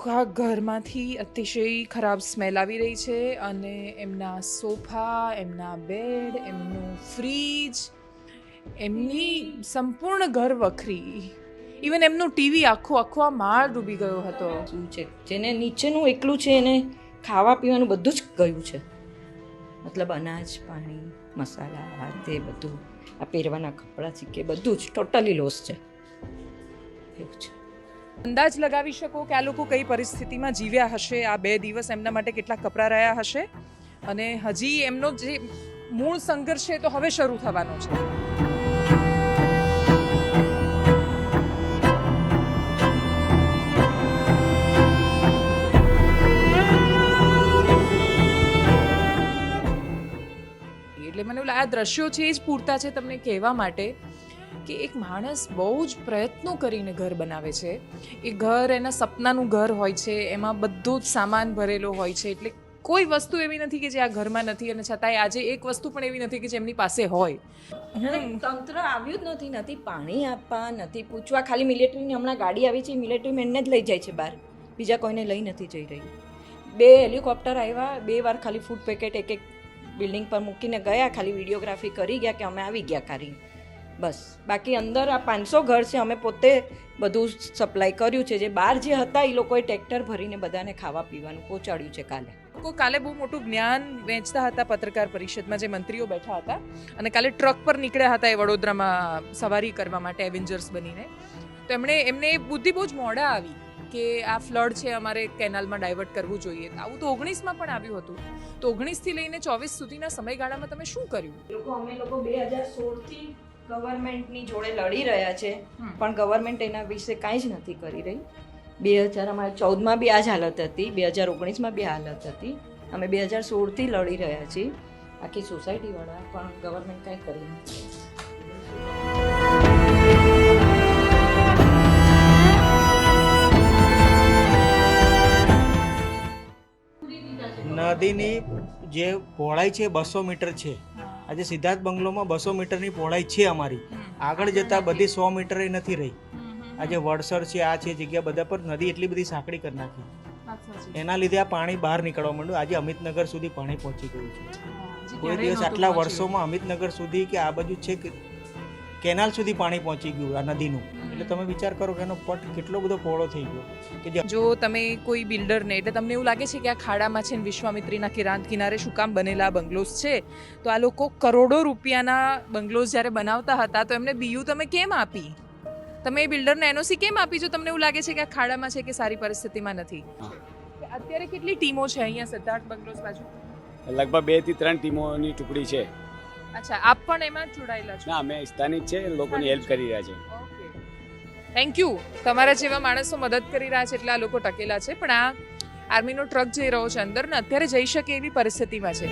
આખા ઘરમાંથી અતિશય ખરાબ સ્મેલ આવી રહી છે અને એમના સોફા, એમના બેડ, એમનું ફ્રીજ, એમની સંપૂર્ણ ઘર વખરી, ઇવન એમનું ટીવી આખો આ માળ ડૂબી ગયો હતો. શું છે જેને નીચેનું એકલું છે એને ખાવા પીવાનું બધું જ ગયું છે, મતલબ અનાજ, પાણી, મસાલા, આ તે બધું, આ પહેરવાના કપડાં છે કે બધું જ ટોટલી લોસ છે એવું છે. અંદાજ લગાવી શકો કે આ લોકો કઈ પરિસ્થિતિમાં જીવ્યા હશે, આ 2 દિવસ એમના માટે કેટલા કપરા રહ્યા હશે, અને હજી એમનો જે મૂળ સંઘર્ષ છે તો હવે શરૂ થવાનો છે. એટલે મને આ દ્રશ્યો છે એ જ પૂરતા છે તમને કહેવા માટે કે એક માણસ બહુ જ પ્રયત્નો કરીને ઘર બનાવે છે. એ ઘર એના સપનાનું ઘર હોય છે, એમાં બધો જ સામાન ભરેલો હોય છે, એટલે કોઈ વસ્તુ એવી નથી કે જે આ ઘરમાં નથી, અને છતાંય આજે એક વસ્તુ પણ એવી નથી કે જે એમની પાસે હોય. તંત્ર આવ્યું જ નથી પાણી આપવા, નથી પૂછવા. ખાલી મિલિટરીની હમણાં ગાડી આવી છે, મિલિટરી મેનને જ લઈ જાય છે બહાર, બીજા કોઈને લઈ નથી જઈ રહી. 2 હેલિકોપ્ટર આવ્યા, 2 વાર ખાલી ફૂડ પેકેટ એક બિલ્ડિંગ પર મૂકીને ગયા, ખાલી વિડીયોગ્રાફી કરી ગયા કે અમે આવી ગયા કરી, બસ. બાકી અંદર આ 500 ઘર છે, અમે પોતે બધું સપ્લાય કર્યું છે. જે બહાર જે હતા એ લોકોએ ટ્રેક્ટર ભરીને બધાને ખાવા પીવાનું પહોંચાડ્યું છે. કાલે બહુ મોટું જ્ઞાન વેચતા હતા પત્રકાર પરિષદમાં, જે મંત્રીઓ બેઠા હતા, અને કાલે ટ્રક પર નીકળ્યા હતા એ વડોદરામાં સવારી કરવા માટે એવેન્જર્સ બનીને. તો એમને બુદ્ધિ બહુ જ મોડા આવી કે આ ફ્લડ છે, અમારે કેનાલમાં ડાયવર્ટ કરવું જોઈએ. આવું તો 19માં પણ આવ્યું હતું. તો 19થી લઈને 24 સુધીના સમયગાળામાં તમે શું કર્યું? અમે લોકો 2016થી ગવર્મેન્ટની જોડે લડી રહ્યા છે, પણ ગવર્મેન્ટ એના વિશે કાંઈ જ નથી કરી રહી. 2014માં બી આ જ હાલત હતી, 2019માં બી હાલત હતી. અમે 2016થી લડી રહ્યા છીએ, આખી સોસાયટીવાળા, પણ ગવર્મેન્ટ કાંઈ કરી નથી. નદીની જે પહોળાઈ છે 200 મીટર છે. આજે સિદ્ધાર્થ બંગલોમાં 200 મીટરની પહોળાઈ છે અમારી. આગળ જતા બધી 100 મીટરે નથી રહી. આજે વડસર છે, આ છે જગ્યા, બધા પર નદી એટલી બધી સાંકડી કરી નાખી. એના લીધે આ પાણી બહાર નીકળવા માંડ્યું. આજે અમિતનગર સુધી પાણી પહોંચી ગયું છે. કોઈ દિવસ આટલા વર્ષોમાં અમિતનગર સુધી કે આ બાજુ છે કે કેનાલ સુધી પાણી પહોંચી ગયું આ નદીનું. એટલે તમે વિચાર કરો કે એનો પટ કેટલો બધો પહોળો થઈ ગયો કે જો તમે કોઈ બિલ્ડરને, એટલે તમને એવું લાગે છે કે આ ખાડામાં છે ને વિશ્વામિત્રીના કિનારે શું કામ બનેલા બંગલોઝ છે, તો આ લોકો કરોડો રૂપિયાના બંગલોઝ જ્યારે બનાવતા હતા તો એમને બીયુ તમે કેમ આપી? તમે એ બિલ્ડરને એનઓસી કેમ આપી જો તમને એવું લાગે છે કે આ ખાડામાં છે કે સારી પરિસ્થિતિમાં નથી? અત્યારે કેટલી ટીમો છે અહીંયા સિદ્ધાર્થ બંગલોઝ બાજુ? લગભગ 2 થી 3 ટીમોની ટુકડી છે. અચ્છા, આપ પણ એમાં જોડાયેલા છો? ના, અમે સ્થાનિક છે, લોકોની હેલ્પ કરી રહ્યા છે. Thank you. તમારા જેવા માણસો મદદ કરી રહ્યા છે એટલે આ લોકો ટકેલા છે. પણ આ આર્મીનો ટ્રક જઈ રહ્યો છે અંદર ને અત્યારે જઈ શકે એવી પરિસ્થિતિમાં છે.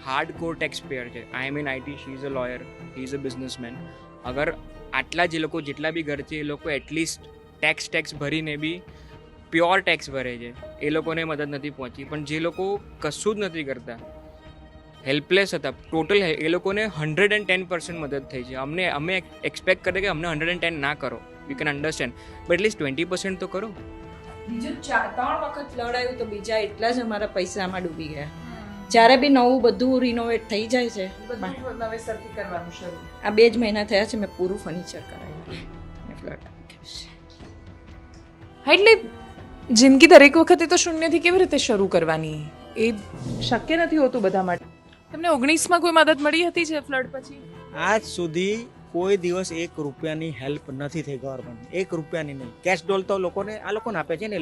હાર્ડકોર ટેક્સ પેયર છે. I am in IT, she is a lawyer, he is a businessman. અગર આટલા જે લોકો જેટલા બી ઘર છે એ લોકો એટલીસ્ટ ટેક્સ ભરીને બી પ્યોર ટેક્સ ભરે છે, એ લોકોને મદદ નથી પહોંચી. પણ જે લોકો કશું જ નથી કરતા, હેલ્પલેસ હતા ટોટલ, એ લોકોને 110% મદદ થઈ છે. અમે એક્સપેક્ટ કરીએ કે અમને 110 ના કરો, we can understand, but at least 20% તો કરો. બીજું 3 વખત લડાયું તો બીજા એટલા જ અમારા પૈસામાં ડૂબી ગયા. જ્યારે બી નવું બધું રિનોવેટ થઈ જાય છે, નવેસરથી કરવાનું શરૂ. આ 2 જ મહિના થયા છે, મેં પૂરું ફર્નિચર કરાવ્યું. એટલે જિંદગી દરેક વખતે તો શૂન્યથી કેવી રીતે શરૂ કરવાની, એ શક્ય નથી હોતું બધા માટે. તમને 19માં કોઈ મદદ મળી હતી છે ફ્લડ પછી? આજ સુધી કોઈ દિવસ 1 રૂપિયાની હેલ્પ નથી થઈ ગવર્મેન્ટ. 1 રૂપિયાની નહીં. કેશ ડોલ તો આ લોકોને આપે છે ને,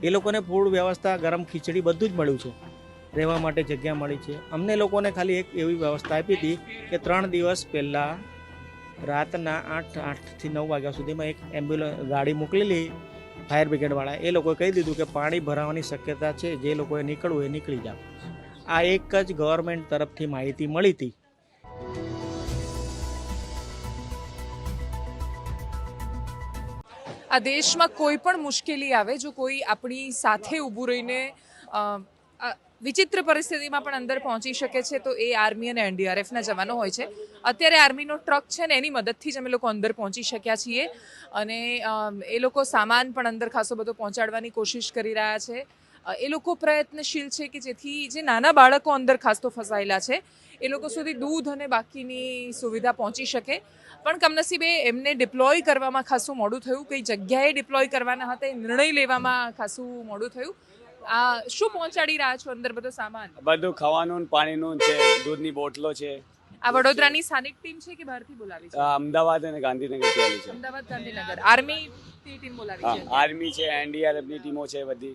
એ લોકોને ફૂડ વ્યવસ્થા, ગરમ ખીચડી બધું જ મળ્યું છે, રહેવા માટે જગ્યા મળી છે. અમને લોકોને ખાલી એક એવી વ્યવસ્થા આપી હતી કે 3 દિવસ પહેલાં રાતના 8થી 9 વાગ્યા સુધીમાં એક એમ્બ્યુલન્સ ગાડી મોકલેલી ફાયર બ્રિગેડવાળા. એ લોકોએ કહી દીધું કે પાણી ભરાવાની શક્યતા છે, જે લોકોએ નીકળવું એ નીકળી જાવ. આ એક જ ગવર્મેન્ટ તરફથી માહિતી મળી હતી. આ દેશમાં કોઈ પણ મુશ્કેલી આવે, જો કોઈ આપણી સાથે ઊભું રહીને વિચિત્ર પરિસ્થિતિમાં પણ અંદર પહોંચી શકે છે તો એ આર્મી અને એનડીઆરએફના જવાનો હોય છે. અત્યારે આર્મીનો ટ્રક છે ને એની મદદથી જ અમે લોકો અંદર પહોંચી શક્યા છીએ અને એ લોકો સામાન પણ અંદર ખાસો બધો પહોંચાડવાની કોશિશ કરી રહ્યા છે. એ લોકો પ્રયત્નશીલ છે કે જેથી જે નાના બાળકો અંદર ખાસ તો ફસાયેલા છે એ લોકો સુધી દૂધ અને બાકીની સુવિધા પહોંચી શકે. પણ કમનસીબે એમને ડિપ્લોય કરવામાં ખાસું મોડું થયું. કઈ જગ્યાએ ડિપ્લોય કરવાના હતા એ નિર્ણય લેવામાં ખાસું મોડું થયું. શું પહોંચાડી રહ્યા છો અંદર બધો સામાન? બધું ખાવાનું ને પાણીનું છે, દૂધની બોટલો છે. આ વડોદરાની સ્થાનિક ટીમ છે કે બહારથી બોલાવી છે? આ અમદાવાદ અને ગાંધીનગર થી છે. અમદાવાદ, ગાંધીનગર આર્મી ટીમ બોલાવી હા, છે. આર્મી છે, એનડીઆરએફ ની ટીમો છે બધી,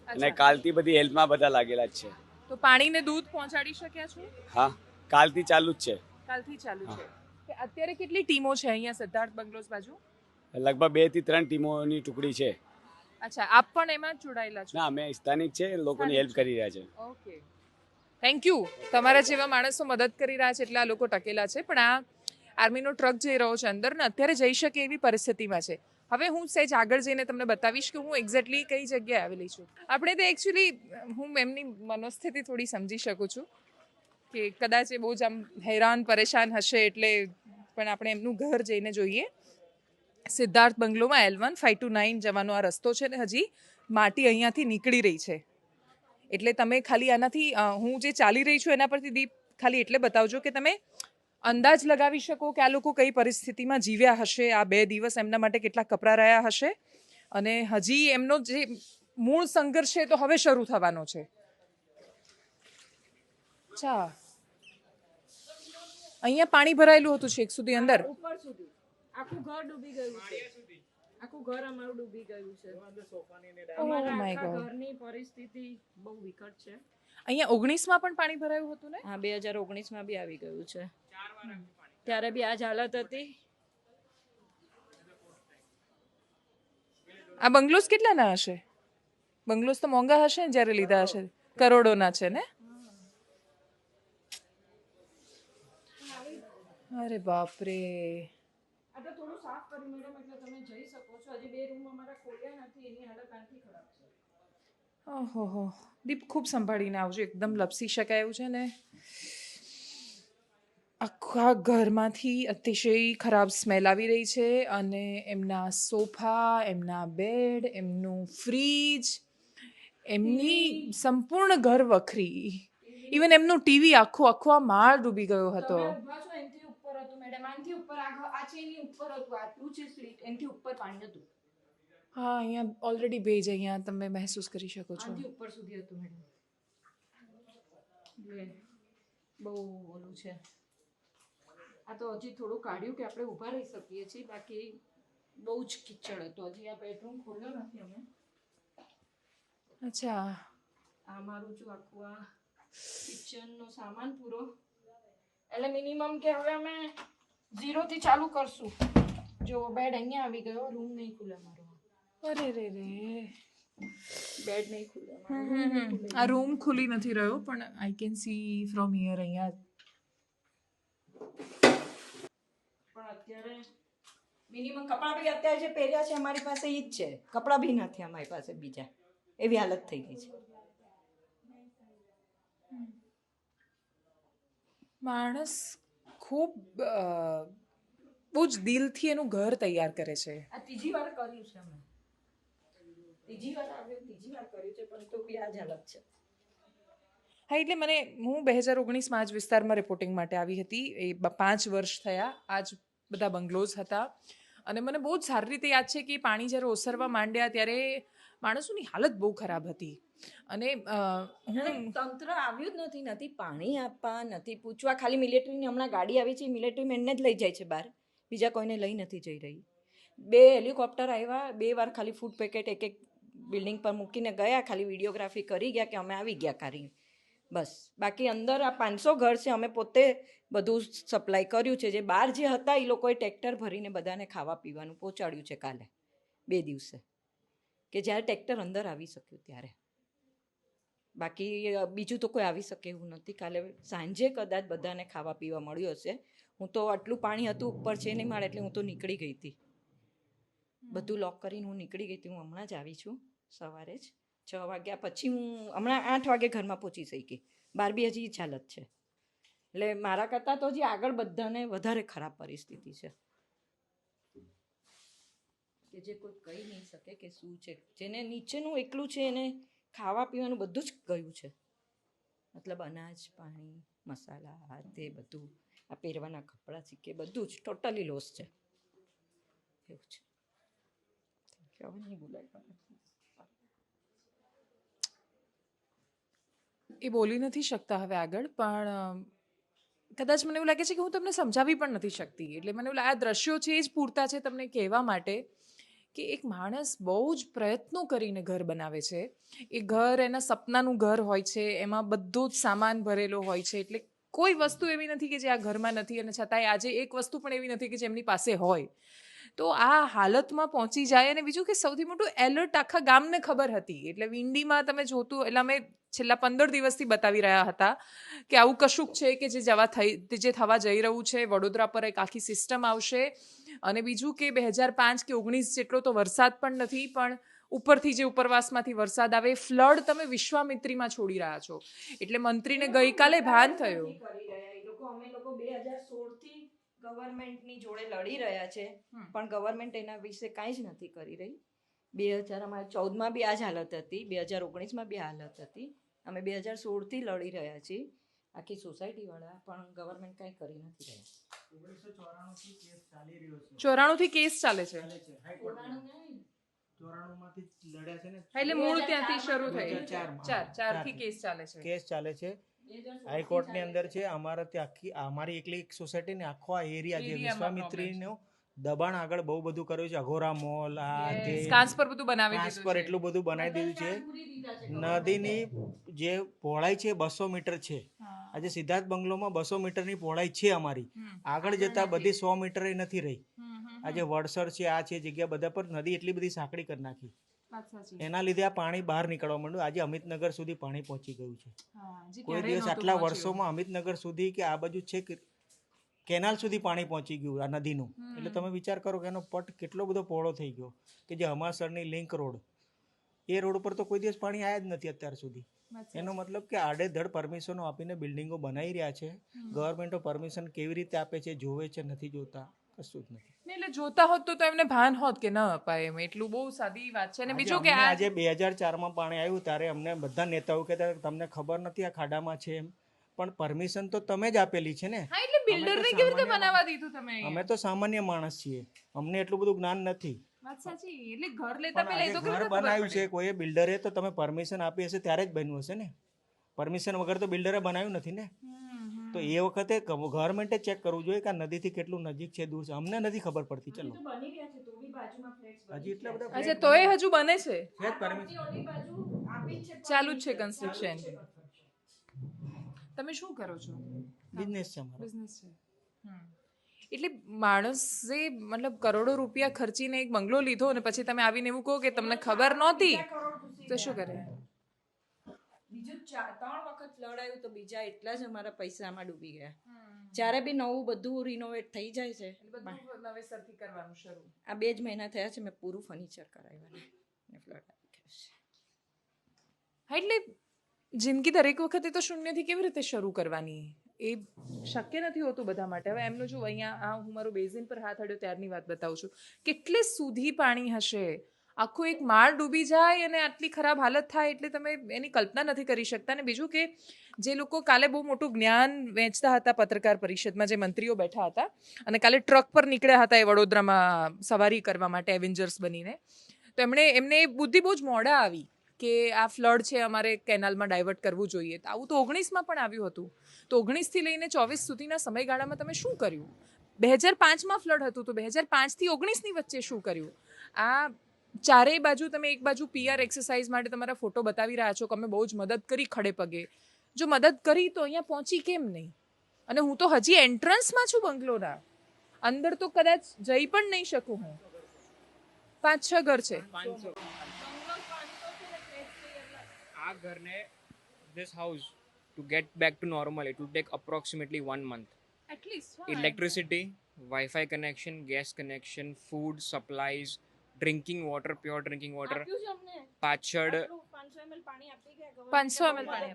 અને અચ્છા. કાલથી બધી હેલ્પમાં બધા લાગેલા જ છે. તો પાણી ને દૂધ પહોંચાડી શક્યા છો? હા, કાલથી ચાલુ જ છે. કાલથી ચાલુ છે. કે અત્યારે કેટલી ટીમો છે અહીંયા સિદ્ધાર્થ બંગલોઝ બાજુ? લગભગ 2 થી 3 ટીમોની ટુકડી છે. અચ્છા, આપ પણ એમાં જ જોડાયેલા છો? ના, અમે સ્થાનિક છે, લોકોની હેલ્પ કરી રહ્યા છે. Okay, thank you. તમારા જેવા માણસો મદદ કરી રહ્યા છે એટલે આ લોકો ટકેલા છે. પણ આ આર્મીનો ટ્રક જઈ રહ્યો છે અંદર ને અત્યારે જઈ શકે એવી પરિસ્થિતિમાં છે. હવે હું સહેજ આગળ જઈને તમને બતાવીશ કે હું એક્ઝેક્ટલી કઈ જગ્યાએ આવેલી છું. આપણે તો એકચ્યુઅલી હું એમની મનોસ્થિતિ થોડી સમજી શકું છું કે કદાચ એ બહુ જ આમ હેરાન પરેશાન હશે એટલે, પણ આપણે એમનું ઘર જઈને જોઈએ. સિદ્ધાર્થ બંગલોમાં L1529 જવાનો આ રસ્તો છે ને હજી માટી અહીંયાથી નીકળી રહી છે. એટલે તમે ખાલી આનાથી હું જે ચાલી રહી છું એના પરથી દીપ ખાલી એટલે બતાવજો કે તમે અંદાજ લગાવી શકો કે આ લોકો કઈ પરિસ્થિતિમાં જીવ્યા હશે. આ 2 દિવસ એમના માટે કેટલા કપરા રહ્યા હશે અને હજી એમનો જે મૂળ સંઘર્ષ છે તો હવે શરૂ થવાનો છે. અચ્છા, અહીંયા પાણી ભરાયેલું હતું છેક સુધી અંદર? ઉપર સુધી આખું ઘર ડૂબી ગયું છે. આખું ઘર અમારું ડૂબી ગયું છે. અમારા my આખા God. ઘરની પરિસ્થિતિ બહુ વિકટ છે. અહીંયા 19માં પણ પાણી ભરાયું હતું ને? હા, 2019માં બી આવી ગયું છે. ત્યારે બી આ જ હાલત હતી. આ બંગલોઝ કેટલાના હશે? બંગલોઝ તો મોંઘા હશે ને જ્યારે લીધા હશે? કરોડોના છે ને? અરે બાપરે. આ તો થોડું સાફ કરી મેડમ એટલે તમે જઈ શકો છો. હજી 2 રૂમ અમારા ખોલ્યા નથી, એની હાલત આટલી ખરાબ છે. ઓહો, દીપ ખૂબ સંભાળીને આવજો. એકદમ લપસી શકાય એવું છે ને. આખા ઘરમાંથી અતિશય ખરાબ સ્મેલ આવી રહી છે અને એમના સોફા, એમના બેડ, એમનું ફ્રીજ, એમની સંપૂર્ણ ઘર વખરી. ઇવન એમનું ટીવી આખો આ માળ ડૂબી ગયો હતો. તમે ઊભા છો એનથી ઉપર હતું મેડમ. આનથી ઉપર આ છે એની ઉપર હતું. આટલું છે સ્લીટ, એનથી ઉપર પાણી હતું. હા, અહીંયા ઓલરેડી ભેજ અહીંયા તમે મહેસૂસ કરી શકો છો. આનથી ઉપર સુધી હતું મેડમ. એટલે બહુ ઓલું છે. આ તો હજી થોડું કાઢ્યું કે આપણે ઊભા રહી શકીએ છીએ, બાકી બહુ જ કિચડ હતો. હજી આ બેડરૂમ ખોલ્યો નથી અમે. અચ્છા, આ મારું જો આખું આ કિચનનો સામાન પૂરો. એટલે મિનિમમ કે હવે અમે 0 થી ચાલુ કરશું. જો બેડ અહીંયા આવી ગયો, રૂમ નહીં ખુલે મારો. અરે રે રે. બેડ નહીં ખુલે મારો. આ રૂમ ખુલી નથી રહ્યો પણ I can see from here. અહીંયા પણ અત્યારે મિનિમમ કપડાં બી અત્યારે જે પહેર્યા છે અમારી પાસે ઈ જ છે. કપડાં બી નથી અમારી પાસે બીજા. એવી હાલત થઈ ગઈ છે. માણસ ખૂબ બહુ જ દિલથી એનું ઘર તૈયાર કરે છે. આ ત્રીજી વાર કર્યું છે અમે. ત્રીજી વાર આવ્યું, ત્રીજી વાર કર્યું છે પણ તો બી આ જ હાલત છે. હા, એટલે હું 2019માં આ જ વિસ્તારમાં રિપોર્ટિંગ માટે આવી હતી. એ 5 વર્ષ થયા. આ જ બધા બંગલોઝ હતા અને મને બહુ જ સારી રીતે યાદ છે કે પાણી જ્યારે ઓસરવા માંડ્યા ત્યારે માણસોની હાલત બહુ ખરાબ હતી. અને તંત્ર આવ્યું જ નથી પાણી આપવા, નથી પૂછવા. ખાલી મિલિટરીની હમણાં ગાડી આવી છે, મિલિટરી મેનને જ લઈ જાય છે બહાર. બીજા કોઈને લઈ નથી જઈ રહી. 2 હેલિકોપ્ટર આવ્યા, 2 વાર ખાલી ફૂડ પેકેટ એક બિલ્ડિંગ પર મૂકીને ગયા. ખાલી વિડીયોગ્રાફી કરી ગયા કે અમે આવી ગયા કરી. બસ. બાકી અંદર આ 500 ઘર છે, અમે પોતે બધું સપ્લાય કર્યું છે. જે બહાર જે હતા એ લોકોએ ટ્રેક્ટર ભરીને બધાને ખાવા પીવાનું પહોંચાડ્યું છે કાલે 2 દિવસે, કે જ્યારે ટ્રેક્ટર અંદર આવી શક્યું ત્યારે. બાકી બીજું તો કોઈ આવી શકે એવું નથી. કાલે સાંજે કદાચ બધાને ખાવા પીવા મળ્યું હશે. હું તો આટલું પાણી હતું ઉપર છે નહીં મારે, એટલે હું તો નીકળી ગઈ હતી. બધું લોક કરીને હું નીકળી ગઈ હતી. હું હમણાં જ આવી છું સવારે જ. 6 વાગ્યા પછી હું હમણાં 8 વાગે ઘરમાં પહોંચી શકી, બાર બી હજી જ હાલત છે. એટલે મારા કરતાં તો હજી આગળ બધાને વધારે ખરાબ પરિસ્થિતિ છે, કે જે કોઈ કહી નહીં શકે કે શું છે. જેને નીચેનું એકલું છે એને ખાવા પીવાનું બધું જ ગયું છે, મતલબ અનાજ, પાણી, મસાલા, આ તે બધું, આ પહેરવાના કપડાં, સિક્કે બધું જ ટોટલી લોસ છે. એવું છે. હવે નહીં બોલાય. એ બોલી નથી શકતા હવે આગળ, પણ કદાચ મને એવું લાગે છે કે હું તમને સમજાવી પણ નથી શકતી. એટલે મને એવું લાગે આ દ્રશ્યો છે એ જ પૂરતા છે તમને કહેવા માટે કે એક માણસ બહુ જ પ્રયત્નો કરીને ઘર બનાવે છે. એ ઘર એના સપનાનું ઘર હોય છે, એમાં બધો જ સામાન ભરેલો હોય છે. એટલે કોઈ વસ્તુ એવી નથી કે જે આ ઘરમાં નથી, અને છતાંય આજે એક વસ્તુ પણ એવી નથી કે જે એમની પાસે હોય. તો આ હાલતમાં પહોંચી જાય. અને બીજું કે સૌથી મોટું એલર્ટ આખા ગામને ખબર હતી. એટલે વિંડીમાં તમે જોતું, એટલે અમે છેલ્લા 15 દિવસથી બતાવી રહ્યા હતા કે આવું કશુંક છે કે જે થવા જઈ રહ્યું છે. વડોદરા પર એક આખી સિસ્ટમ આવશે. અને બીજું કે 2005 કે 19 જેટલો તો વરસાદ પણ નથી, પણ ઉપરથી જે ઉપરવાસમાંથી વરસાદ આવે, ફ્લડ તમે વિશ્વામિત્રીમાં છોડી રહ્યા છો. એટલે મંત્રીને ગઈકાલે ભાન થયું. અમે લોકો 2016 થી ગવર્મેન્ટની જોડે લડી રહ્યા છે, પણ ગવર્મેન્ટ એના વિશે કાંઈ જ નથી કરી રહી. 2014માં બી આ જ હાલત હતી, 2019માં બી હાલત હતી. અમે 2016 થી લડી રહ્યા છીએ આખી સોસાયટીવાળા, પણ ગવર્મેન્ટ કાંઈ કરી નથી રહ્યા. 1994 થી કેસ ચાલી રહ્યો છે. 94 થી કેસ ચાલે છે. 94 માંથી લડ્યા છે ને. એટલે મૂળ ત્યાંથી શરૂ થઈ. 2004 4 થી કેસ ચાલે છે. કેસ ચાલે છે હાઈકોર્ટની અંદર છે. અમારા ત્યાં આખી અમારી એકલી એક સોસાયટી ને આખો આ એરિયા જે વિશ્વામિત્રીનો દબાણ આગળ બહુ બધું કર્યું છે. અઘોરા મોલ, આ તે કાંસ પર બધું બનાવી કાંસ દીધું પર છે. એટલું બધું બનાવી દીધું છે. નદીની જે પહોળાઈ છે 200 મીટર છે. આજે સિદ્ધાર્થ બંગલોમાં 200 મીટરની પહોળાઈ છે અમારી. આગળ જતા બધી 100 મીટરે નથી રહી. આજે વડસર છે, આ છે જગ્યા બધા પર નદી એટલી બધી સાંકડી કરી નાખી. એના લીધે આ પાણી બહાર નીકળવા માંડ્યું. આજે અમિતનગર સુધી પાણી પહોંચી ગયું છે. કોઈ દિવસ આટલા વર્ષોમાં અમિતનગર સુધી કે આ બાજુ છે કેનાલ સુધી પાણી પહોંચી ગયું આ નદીનું. એટલે તમે વિચાર કરો કે એનો પટ કેટલો બધો પહોળો થઈ ગયો. કે જે હમાસરની લિંક રોડ, એ રોડ પર તો કોઈ દિવસ પાણી આવ્યા જ નથી અત્યાર સુધી. એનો મતલબ કે આડેધડ પરમિશનો આપીને બિલ્ડિંગો બનાવી રહ્યા છે. ગવર્મેન્ટો પરમિશન કેવી રીતે આપે છે, જોવે છે, નથી જોતા, કશું જ નથી. એટલે જોતા હોત તો એમને ભાન હોત કે ન અપાય એમ. એટલું બહુ સાદી વાત છે. અને બીજું કે આજે 2004માં પાણી આવ્યું ત્યારે અમને બધા નેતાઓ કહેતા તમને ખબર નથી આ ખાડામાં છે એમ, પણ પરમિશન તો તમે જ આપેલી છે ને. હા, એટલે બિલ્ડરને કેવી રીતે બનાવવા દીધું તમે? અમે તો સામાન્ય માણસ છીએ, અમને એટલું બધું જ્ઞાન નથી. વાત સાચી. એટલે ઘર લેતા પહેલા એ તો ઘર બનાવ્યું છે કોઈએ બિલ્ડરે, તો તમે પરમિશન આપી હશે ત્યારે જ બન્યું હશે ને. પરમિશન વગર તો બિલ્ડરે બનાવ્યું નથી ને. તો એ વખતે ગવર્મેન્ટે ચેક કરવું જોઈએ કે આ નદીથી કેટલું નજીક છે, દૂર છે. અમને નથી ખબર પડતી. ચલો હજી એટલા બધા અચ્છા, તોય હજુ બને છે. ચાલુ જ છે કન્સ્ટ્રક્શન. તમે શું કરો છો? બિઝનેસ છે અમારો. બિઝનેસ છે. એટલે માણસે મતલબ કરોડો રૂપિયા ખર્ચીને એક બંગલો લીધો અને પછી તમે આવીને એવું કહો કે તમને ખબર નહોતી, તો શું કરે? બીજું 3 વખત લડાયું તો બીજા એટલા જ અમારા પૈસામાં ડૂબી ગયા. જ્યારે બી નવું બધું રિનોવેટ થઈ જાય છે, બધું નવેસરથી કરવાનું શરૂ. આ 2 જ મહિના થયા છે મેં પૂરું ફર્નિચર કરાવ્યું ને ફ્લડ આવી ગયો છે. હા, એટલે જિંદગી દરેક વખતે તો શૂન્યથી કેવી રીતે શરૂ કરવાની એ શક્ય નથી હોતું બધા માટે. હવે એમનું જો અહીંયા હું મારું બેઝિન પર હાથ અડ્યો ત્યારની વાત બતાવું છું. કેટલે સુધી પાણી હશે, આખું એક માળ ડૂબી જાય અને આટલી ખરાબ હાલત થાય એટલે તમે એની કલ્પના નથી કરી શકતા. અને બીજું કે જે લોકો કાલે બહુ મોટું જ્ઞાન વહેંચતા હતા પત્રકાર પરિષદમાં, જે મંત્રીઓ બેઠા હતા અને કાલે ટ્રક પર નીકળ્યા હતા એ વડોદરામાં સવારી કરવા માટે એવેન્જર્સ બનીને, તો એમને બુદ્ધિ બહુ જ મોડા આવી કે આ ફ્લડ છે, અમારે કેનાલમાં ડાયવર્ટ કરવું જોઈએ. તો આવું તો 19માં પણ આવ્યું હતું. તો 19થી લઈને 24 સુધીના સમયગાળામાં તમે શું કર્યું? 2005માં ફ્લડ હતું, તો 2005થી 19ની વચ્ચે શું કર્યું? આ ચારેય બાજુ તમે એક બાજુ PR એક્સરસાઇઝ માટે તમારા ફોટો બતાવી રહ્યા છો કે અમે બહુ જ મદદ કરી ખડે પગે. જો મદદ કરી તો અહીંયા પહોંચી કેમ નહીં? અને હું તો હજી એન્ટ્રન્સમાં છું બંગલોના, અંદર તો કદાચ જઈ પણ નહીં શકું. હું 5-6 ઘર છે. આ ઘરને this house to get back to normal it will take approximately 1 month. At least Electricity, Wi-Fi connection, gas connection, food supplies, drinking water, pure drinking water. પાછળ પાણી આપી ગયા 500 ml પાણી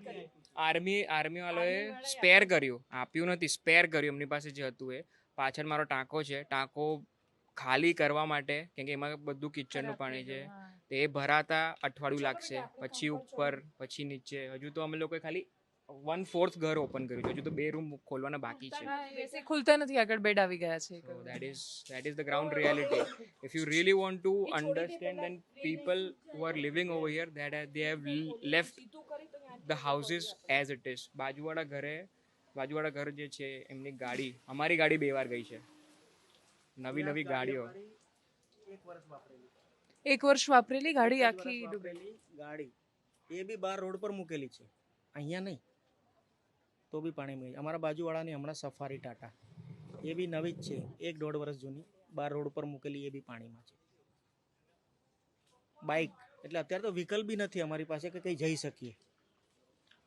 આપી આર્મી વાળાએ સ્પેર કર્યું, આપ્યું નથી, સ્પેર કર્યું એમની પાસે જે હતું એ. પાછળ મારો ટાંકો છે, ટાંકો ખાલી કરવા માટે, કેમ કે એમાં બધું કિચનનું પાણી છે, તે ભરાતા અઠવાડિયું લાગશે, પછી ઉપર, પછી નીચે. હજુ તો અમે લોકોએ ખાલી 1/4 ઘર ઓપન કર્યું છે, હજુ તો 2 રૂમ ખોલવાના બાકી છે. એસી ખુલતા નથી, આગળ બેડ આવી ગયા છે. So that is the ground reality. If you really want to understand, then people who are living over here, they have left the houses as it is. બાજુવાળા ઘર જે છે એમની ગાડી, અમારી ગાડી 2 વાર ગઈ છે, નવી ગાડીઓ. 1 વર્ષ વાપરેલી ગાડી આખી ડૂબેલી. ગાડી એ બી બહાર રોડ પર મૂકેલી છે, અહીંયા નહીં, તો બી પાણી મળે. અમારા બાજુવાળાની હમણાં સફારી ટાટા, એ બી નવી જ છે, 1-1.5 વર્ષ જૂની, બહાર રોડ પર મૂકેલી, એ બી પાણીમાં છે. બાઇક એટલે અત્યારે તો વ્હીકલ બી નથી અમારી પાસે કે કંઈ જઈ શકીએ.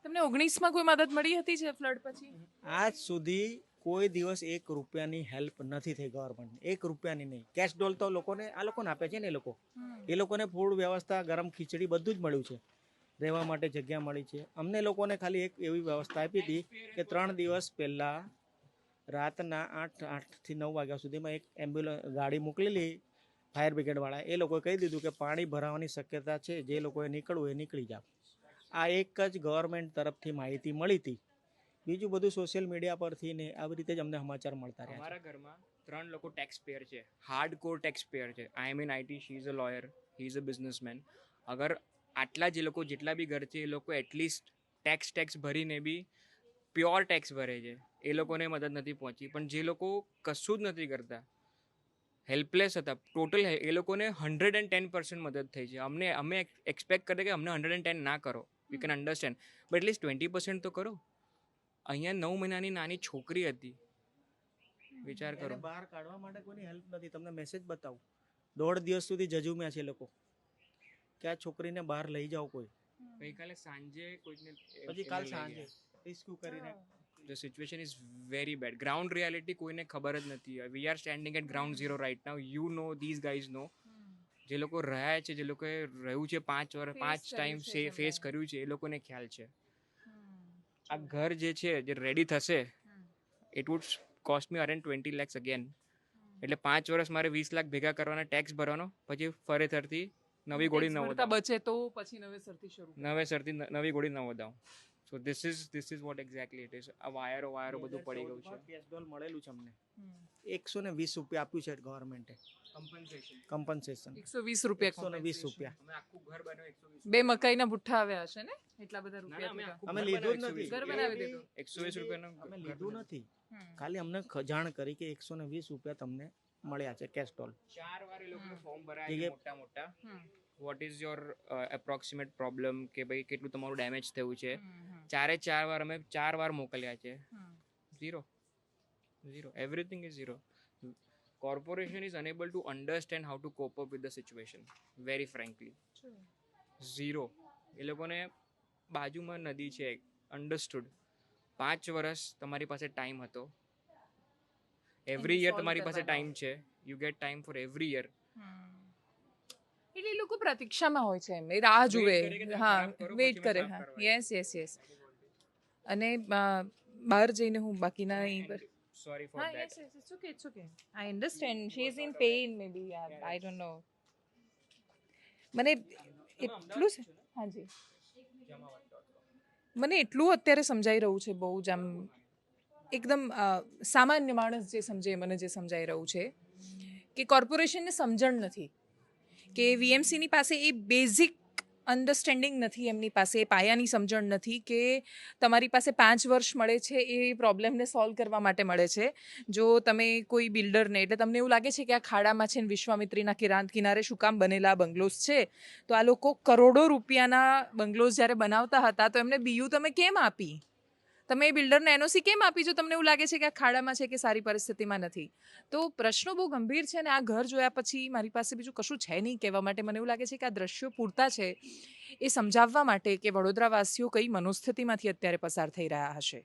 તમને 19માં કોઈ મદદ મળી હતી છે ફ્લડ પછી? આજ સુધી કોઈ દિવસ 1 રૂપિયાની હેલ્પ નથી થઈ ગવર્મેન્ટની, 1 રૂપિયાની નહીં. કેશ ડોલ તો આ લોકોને આપે છે ને, એ લોકોને ફૂડ વ્યવસ્થા, ગરમ ખીચડી બધું જ મળ્યું છે, રહેવા માટે જગ્યા મળી છે. અમને લોકોને ખાલી એક એવી વ્યવસ્થા આપી હતી કે 3 દિવસ પહેલાં રાતના 8થી 9 વાગ્યા સુધીમાં એક એમ્બ્યુલન્સ ગાડી મોકલેલી ફાયર બ્રિગેડવાળા. એ લોકોએ કહી દીધું કે પાણી ભરાવાની શક્યતા છે, જે લોકોએ નીકળવું એ નીકળી જાવ. આ એક જ ગવર્મેન્ટ તરફથી માહિતી મળી હતી, બીજું બધું સોશિયલ મીડિયા પરથી ને આવી રીતે જ અમને સમાચાર મળતા રહ્યા. અમારા ઘરમાં 3 લોકો ટેક્સ પેયર છે, હાર્ડકોર ટેક્સ પેયર છે. I am in IT, she is a lawyer, he is a businessman. અગર આટલા જે લોકો, જેટલા બી ઘર છે, એ લોકો એટલીસ્ટ ટેક્સ ભરીને બી પ્યોર ટેક્સ ભરે છે, એ લોકોને મદદ નથી પહોંચી. પણ જે લોકો કશું જ નથી કરતા, હેલ્પલેસ હતા ટોટલ, એ લોકોને 110% મદદ થઈ છે. અમે એક્સપેક્ટ કરીએ કે અમને 110 ના કરો, we can understand, but at least 20% તો કરો. અહીંયા 9 મહિનાની નાની છોકરી હતી, વિચાર કરો. એને બહાર કાઢવા માટે કોઈની હેલ્પ નથી. તમને મેસેજ બતાવું, 1.5 દિવસ સુધી જજુમ્યા છે લોકો કે આ છોકરીને બહાર લઈ જાઓ કોઈ. ગઈકાલે સાંજે કોઈને, પછી કાલ સાંજે રેસ્ક્યુ કરીને. The situation is very bad. Ground reality કોઈને ખબર જ નથી. We are standing at ground zero right now. You know, these guys know. જે લોકો રહ્યા છે, જે લોકોએ રહ્યું છે 5 વર્ષ, 5 ટાઈમ ફેસ કર્યું છે, એ લોકોને ખ્યાલ છે. આ ઘર જે છે, જે રેડી થશે, it would cost me around 20 lakhs again. એટલે 5 વર્ષ મારે 20 લાખ ભેગા કરવાના, ટેક્સ ભરવાનો, પછી ફરીથી નવી ગોળી બચે તો પછી નવેસરથી નવી ગોળી ન વધાવું. So this is what exactly it is. આ વાયરો બધું પડી ગયું છે. કેશ ડોલ મળેલું છે અમને, 120 રૂપિયા આપ્યું છે ગવર્મેન્ટે કમ્પન્સેશન. 120 રૂપિયા. 120 રૂપિયા. અમે આખું ઘર બનાવ્યું 120. 2 મકાઈના ભુઠ્ઠા આવ્યા હશે ને, એટલા બધા રૂપિયા. અમે લીધું જ નથી, ઘર બનાવી દીધું. 120 રૂપિયાનું અમે લીધું નથી, ખાલી અમને જાણ કરી કે 120 રૂપિયા તમને મળ્યા છે કેશ ડોલ. 4 વાર એ લોકોનું ફોર્મ ભરાયા મોટા. What is your approximate problem, કે ભાઈ કેટલું તમારું ડેમેજ થયું છે. 4 વાર અમે 4 વાર મોકલ્યા છે, zero. Everything is zero. Corporation is unable to understand how to cope up with the situation, very frankly. Zero. એ લોકોને બાજુમાં નદી છે, અંડરસ્ટુડ. 5 વર્ષ તમારી પાસે ટાઈમ હતો, એવરી યર તમારી પાસે ટાઈમ છે, you get time for every year. એટલે એ લોકો પ્રતીક્ષામાં હોય છે, એમ એ રાહ જુએ, હા, વેઇટ કરે. હા, યસ. અને બહાર જઈને હું બાકીના અહીં પર Sorry for that. Yes, it's okay. I understand. She is in pain, maybe. I don't know. મને એટલું છે, હાજી, મને એટલું અત્યારે સમજાઈ રહ્યું છે, બહુ જ આમ એકદમ સામાન્ય માણસ જે સમજે, મને જે સમજાઈ રહ્યું છે કે કોર્પોરેશનને સમજણ નથી, કે વીએમસીની પાસે એ બેઝિક અન્ડરસ્ટેન્ડિંગ નથી, એમની પાસે એ પાયાની સમજણ નથી કે તમારી પાસે 5 વર્ષ મળે છે એ પ્રોબ્લેમને સોલ્વ કરવા માટે મળે છે. જો તમે કોઈ બિલ્ડરને, એટલે તમને એવું લાગે છે કે આ ખાડામાં છે ને વિશ્વામિત્રીના કિનારે શું કામ બનેલા બંગલોઝ છે, તો આ લોકો કરોડો રૂપિયાના બંગલોઝ જ્યારે બનાવતા હતા તો એમને બીયુ તમે કેમ આપી? તમે એ બિલ્ડરને એનઓસી કેમ આપી જો તમને એવું લાગે છે કે આ ખાડામાં છે કે સારી પરિસ્થિતિમાં નથી? તો પ્રશ્નો બહુ ગંભીર છે, અને આ ઘર જોયા પછી મારી પાસે બીજું કશું છે નહીં કહેવા માટે. મને એવું લાગે છે કે આ દ્રશ્યો પૂરતા છે એ સમજાવવા માટે કે વડોદરાવાસીઓ કઈ મનોસ્થિતિમાંથી અત્યારે પસાર થઈ રહ્યા હશે.